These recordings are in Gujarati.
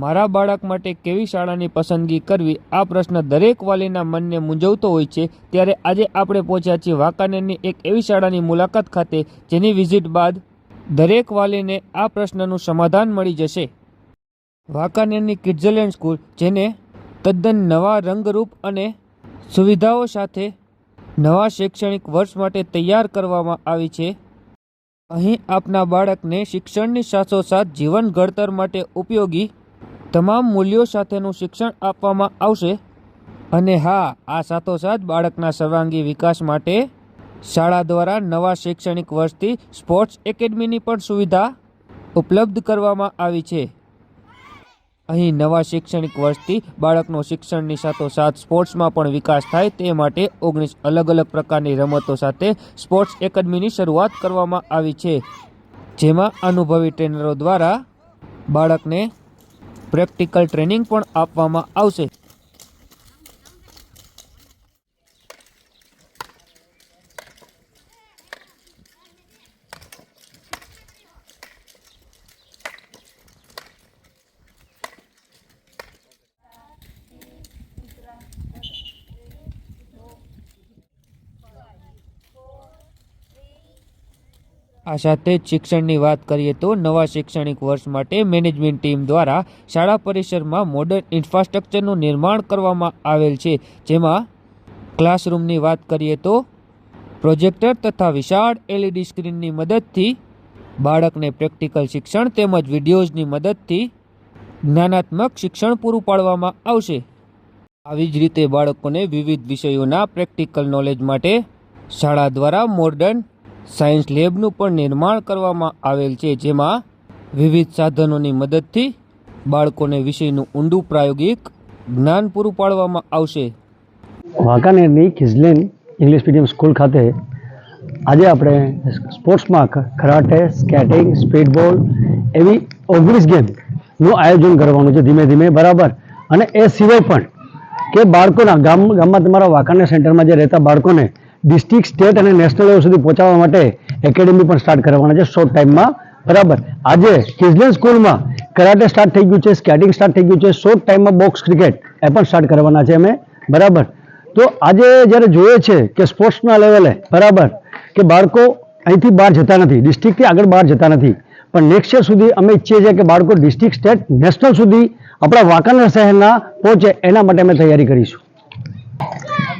મારા બાળક માટે કેવી શાળાની પસંદગી કરવી, આ પ્રશ્ન દરેક વાલીના મનને મૂંઝવતો હોય છે। ત્યારે આજે આપણે પહોંચ્યા છીએ વાંકાનેરની એક એવી શાળાની મુલાકાત ખાતે જેની વિઝિટ બાદ દરેક વાલીને આ પ્રશ્નનું સમાધાન મળી જશે। વાંકાનેરની કિડ્ઝલેન્ડ સ્કૂલ, જેને તદ્દન નવા રંગરૂપ અને સુવિધાઓ સાથે નવા શૈક્ષણિક વર્ષ માટે તૈયાર કરવામાં આવી છે। અહીં આપના બાળકને શિક્ષણની સાથોસાથ જીવન ઘડતર માટે ઉપયોગી તમામ મૂલ્યો સાથેનું શિક્ષણ આપવામાં આવશે। અને હા, આ સાથોસાથ બાળકના સર્વાંગી વિકાસ માટે શાળા દ્વારા નવા શૈક્ષણિક વર્ષથી સ્પોર્ટ્સ એકેડમીની પણ સુવિધા ઉપલબ્ધ કરવામાં આવી છે। અહીં નવા શૈક્ષણિક વર્ષથી બાળકનો શિક્ષણની સાથોસાથ સ્પોર્ટ્સમાં પણ વિકાસ થાય તે માટે 19 અલગ અલગ પ્રકારની રમતો સાથે સ્પોર્ટ્સ એકેડમીની શરૂઆત કરવામાં આવી છે, જેમાં અનુભવી ટ્રેનરો દ્વારા બાળકને પ્રેક્ટિકલ ટ્રેનિંગ પણ આપવામાં આવશે। આ સાથે જ શિક્ષણની વાત કરીએ તો નવા શૈક્ષણિક વર્ષ માટે મેનેજમેન્ટ ટીમ દ્વારા શાળા પરિસરમાં મોડર્ન ઇન્ફ્રાસ્ટ્રક્ચરનું નિર્માણ કરવામાં આવેલ છે, જેમાં ક્લાસરૂમની વાત કરીએ તો પ્રોજેક્ટર તથા વિશાળ LED સ્ક્રીનની મદદથી બાળકને પ્રેક્ટિકલ શિક્ષણ તેમજ વિડીયોઝની મદદથી જ્ઞાનાત્મક શિક્ષણ પૂરું પાડવામાં આવશે। આવી જ રીતે બાળકોને વિવિધ વિષયોના પ્રેક્ટિકલ નોલેજ માટે શાળા દ્વારા મોડર્ન સાયન્સ લેબનું પણ નિર્માણ કરવામાં આવેલ છે, જેમાં વિવિધ સાધનોની મદદથી બાળકોને વિષયનું ઊંડું પ્રાયોગિક જ્ઞાન પૂરું પાડવામાં આવશે। વાંકાનેરની કિડ્ઝલેન્ડ ઇંગ્લિશ મીડિયમ સ્કૂલ ખાતે આજે આપણે સ્પોર્ટ્સમાં કરાટે, સ્કેટિંગ, સ્પીડબોલ એવી 19 ગેમનું આયોજન કરવાનું છે ધીમે ધીમે, બરાબર। અને એ સિવાય પણ કે બાળકોના ગામમાં તમારા વાંકાનેર સેન્ટરમાં જે રહેતા બાળકોને ડિસ્ટ્રિક્ટ, સ્ટેટ અને નેશનલ લેવલ સુધી પહોંચાડવા માટે એકેડેમી પણ સ્ટાર્ટ કરવાના છે શોર્ટ ટાઈમમાં, બરાબર। આજે કિડ્ઝલેન્ડ સ્કૂલમાં કરાટે સ્ટાર્ટ થઈ ગયું છે, સ્કેટિંગ સ્ટાર્ટ થઈ ગયું છે, શોર્ટ ટાઈમમાં બોક્સ ક્રિકેટ એ પણ સ્ટાર્ટ કરવાના છે અમે, બરાબર। તો આજે જ્યારે જોઈએ છે કે સ્પોર્ટ્સના લેવલે, બરાબર, કે બાળકો અહીંથી બહાર જતા નથી, ડિસ્ટ્રિક્ટથી આગળ બહાર જતા નથી, પણ નેક્સ્ટ યર સુધી અમે ઈચ્છીએ છીએ કે બાળકો ડિસ્ટ્રિક્ટ, સ્ટેટ, નેશનલ સુધી આપણા વાંકાનેર શહેરના પહોંચે એના માટે અમે તૈયારી કરીશું।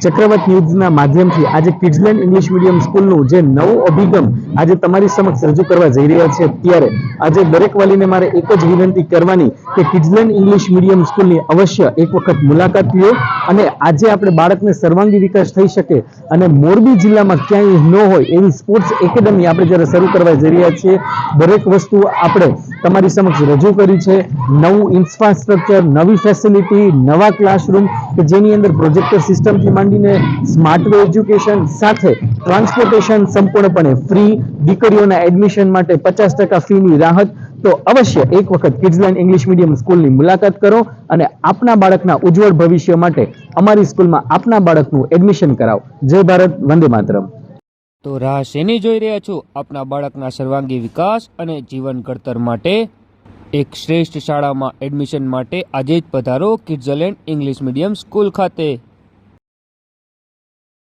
ચક્રવત ન્યૂઝના માધ્યમથી આજે કિડ્ઝલેન્ડ ઇંગ્લિશ મીડિયમ સ્કૂલનું જે નવું અભિગમ આજે તમારી સમક્ષ રજૂ કરવા જઈ રહ્યા છે, ત્યારે આજે દરેક વાલીને મારે એક જ વિનંતી કરવાની કે કિડ્ઝલેન્ડ ઇંગ્લિશ મીડિયમ સ્કૂલની અવશ્ય એક વખત મુલાકાત લો અને આજે આપણે બાળકને સર્વાંગી વિકાસ થઈ શકે અને મોરબી જિલ્લામાં ક્યાંય ન હોય એવી સ્પોર્ટ્સ એકેડમી આપણે જ્યારે શરૂ કરવા જઈ રહ્યા છીએ, દરેક વસ્તુ આપણે તમારી સમક્ષ રજૂ કરી છે। નવું ઇન્ફ્રાસ્ટ્રક્ચર, નવી ફેસિલિટી, નવા ક્લાસરૂમ કે જેની અંદર પ્રોજેક્ટર સિસ્ટમથી માંડીને સ્માર્ટ વે એજ્યુકેશન સાથે ટ્રાન્સપોર્ટેશન સંપૂર્ણપણે ફ્રી, દીકરીઓના એડમિશન માટે 50% ફીની રાહત। તો અવશ્ય એક વખત કિડ્ઝલેન્ડ ઇંગ્લિશ મીડિયમ સ્કૂલની મુલાકાત કરો અને આપના બાળકના ઉજ્જવળ ભવિષ્ય માટે અમારી સ્કૂલમાં આપના બાળકનું એડમિશન કરાવો। જય ભારત, વંદે માતરમ। તો રાહ શેની જોઈ રહ્યા છો? આપના બાળકના સર્વાંગી વિકાસ અને જીવન ઘડતર માટે એક શ્રેષ્ઠ શાળામાં એડમિશન માટે આજે જ પધારો કિડ્ઝલેન્ડ ઇંગ્લિશ મીડિયમ સ્કૂલ ખાતે।